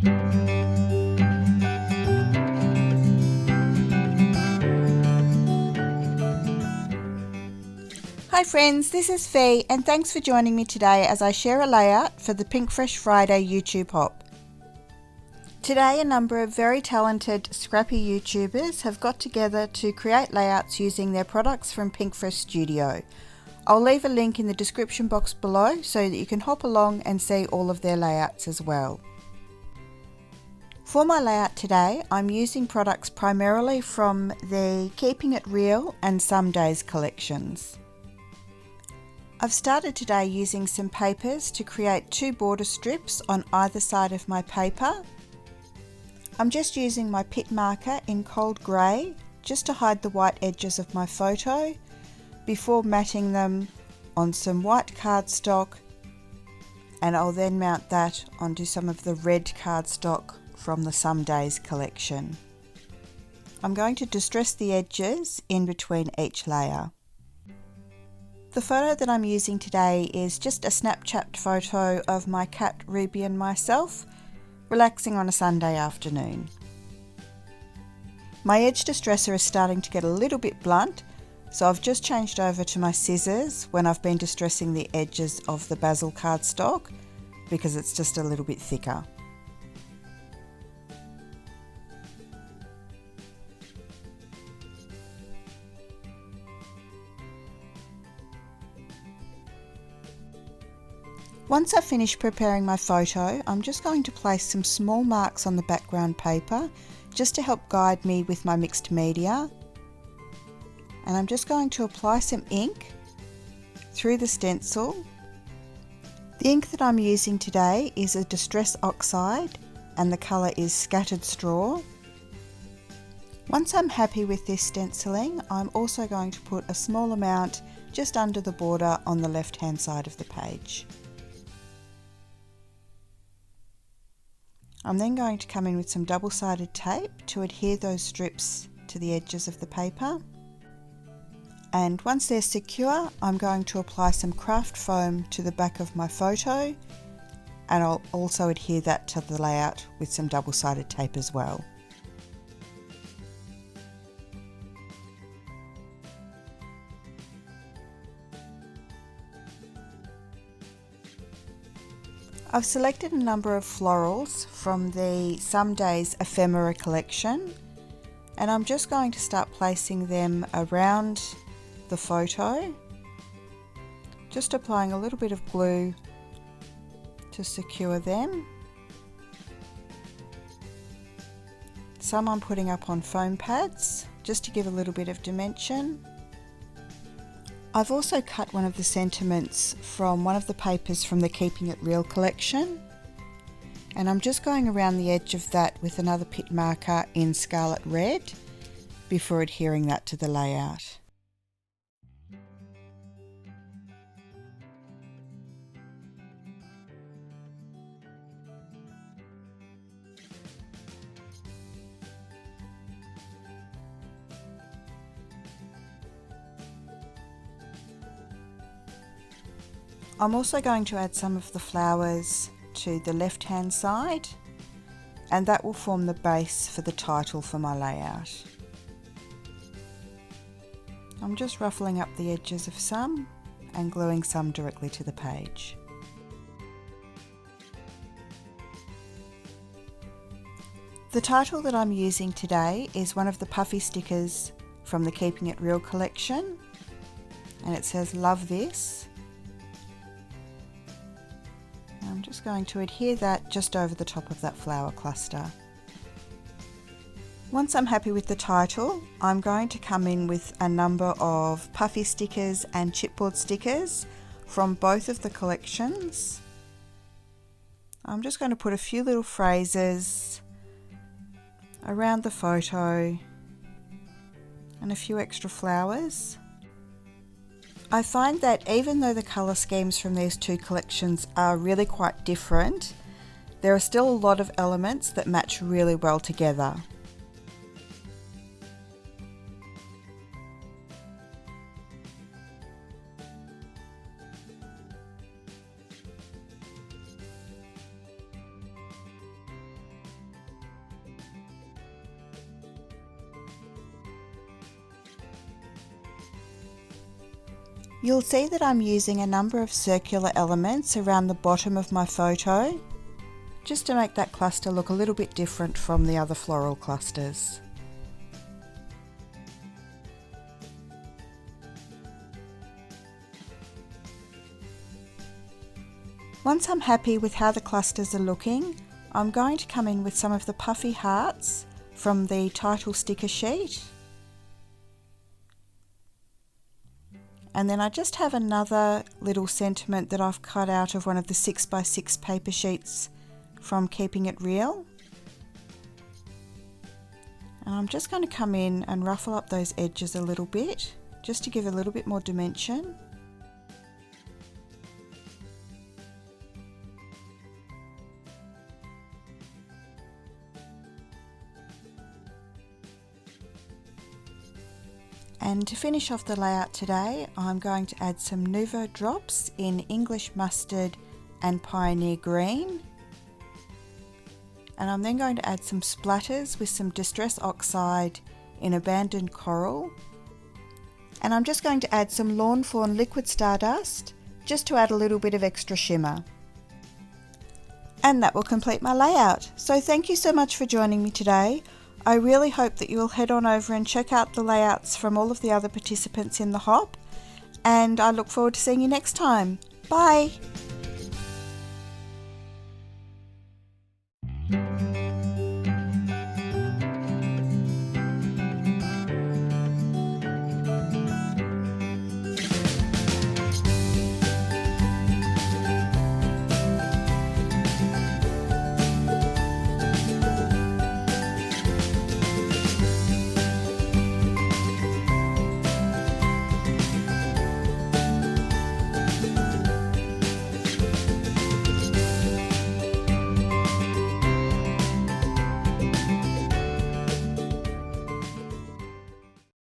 Hi friends, this is Fee and thanks for joining me today as I share a layout for the Pinkfresh Friday YouTube hop. Today a number of very talented scrappy YouTubers have got together to create layouts using their products from Pinkfresh Studio. I'll leave a link in the description box below so that you can hop along and see all of their layouts as well. For my layout today, I'm using products primarily from the Keeping It Real and Some Days collections. I've started today using some papers to create 2 border strips on either side of my paper. I'm just using my pit marker in cold grey just to hide the white edges of my photo before matting them on some white cardstock, and I'll then mount that onto some of the red cardstock from the Some Days collection. I'm going to distress the edges in between each layer. The photo that I'm using today is just a Snapchat photo of my cat Ruby and myself relaxing on a Sunday afternoon. My edge distresser is starting to get a little bit blunt, so I've just changed over to my scissors when I've been distressing the edges of the basil cardstock because it's just a little bit thicker. Once I've finished preparing my photo, I'm just going to place some small marks on the background paper just to help guide me with my mixed media. And I'm just going to apply some ink through the stencil. The ink that I'm using today is a Distress Oxide and the colour is Scattered Straw. Once I'm happy with this stenciling, I'm also going to put a small amount just under the border on the left hand side of the page. I'm then going to come in with some double-sided tape to adhere those strips to the edges of the paper. And once they're secure, I'm going to apply some craft foam to the back of my photo, and I'll also adhere that to the layout with some double-sided tape as well. I've selected a number of florals from the Some Days ephemera collection, and I'm just going to start placing them around the photo, just applying a little bit of glue to secure them. Some I'm putting up on foam pads just to give a little bit of dimension. I've also cut one of the sentiments from one of the papers from the Keeping It Real collection, and I'm just going around the edge of that with another pit marker in Scarlet Red before adhering that to the layout. I'm also going to add some of the flowers to the left hand side, and that will form the base for the title for my layout. I'm just ruffling up the edges of some and gluing some directly to the page. The title that I'm using today is one of the puffy stickers from the Keeping It Real collection, and it says "Love This." I'm just going to adhere that just over the top of that flower cluster. Once I'm happy with the title, I'm going to come in with a number of puffy stickers and chipboard stickers from both of the collections. I'm just going to put a few little phrases around the photo and a few extra flowers. I find that even though the colour schemes from these two collections are really quite different, there are still a lot of elements that match really well together. You'll see that I'm using a number of circular elements around the bottom of my photo, just to make that cluster look a little bit different from the other floral clusters. Once I'm happy with how the clusters are looking, I'm going to come in with some of the puffy hearts from the title sticker sheet. And then I just have another little sentiment that I've cut out of one of the 6x6 paper sheets from Keeping It Real. And I'm just going to come in and ruffle up those edges a little bit, just to give a little bit more dimension. And to finish off the layout today, I'm going to add some Nouveau drops in English Mustard and Pioneer Green. And I'm then going to add some splatters with some Distress Oxide in Abandoned Coral. And I'm just going to add some Lawn Fawn Liquid Stardust, just to add a little bit of extra shimmer. And that will complete my layout. So thank you so much for joining me today. I really hope that you will head on over and check out the layouts from all of the other participants in the hop, and I look forward to seeing you next time. Bye!